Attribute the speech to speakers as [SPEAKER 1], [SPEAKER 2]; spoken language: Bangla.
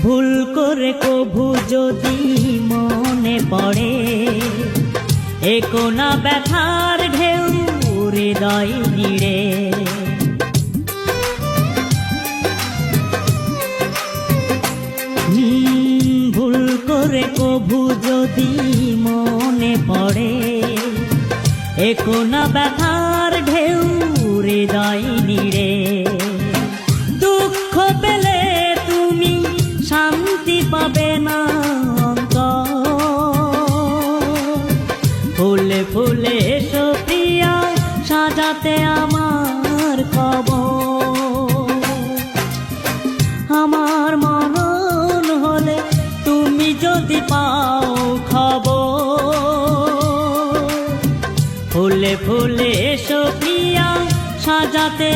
[SPEAKER 1] ভুল করে কভু যদি মনে পড়ে এ কোনা ব্যথার ঢেউ হৃদয় নিড়ে। ভুল করে কভু যদি মনে পড়ে এ কোনা ব্যথার ঢেউ হৃদয় নিড়ে। দুঃখ পেলে তুমি শান্তি পাবে না অন্তর, ফুলে ফুলে এসো প্রিয়া সাজাতে আমার কবর। আমার মরণ হলে তুমি যদি পাও খবর, ফুলে ফুলে এসো প্রিয়া সাজাতে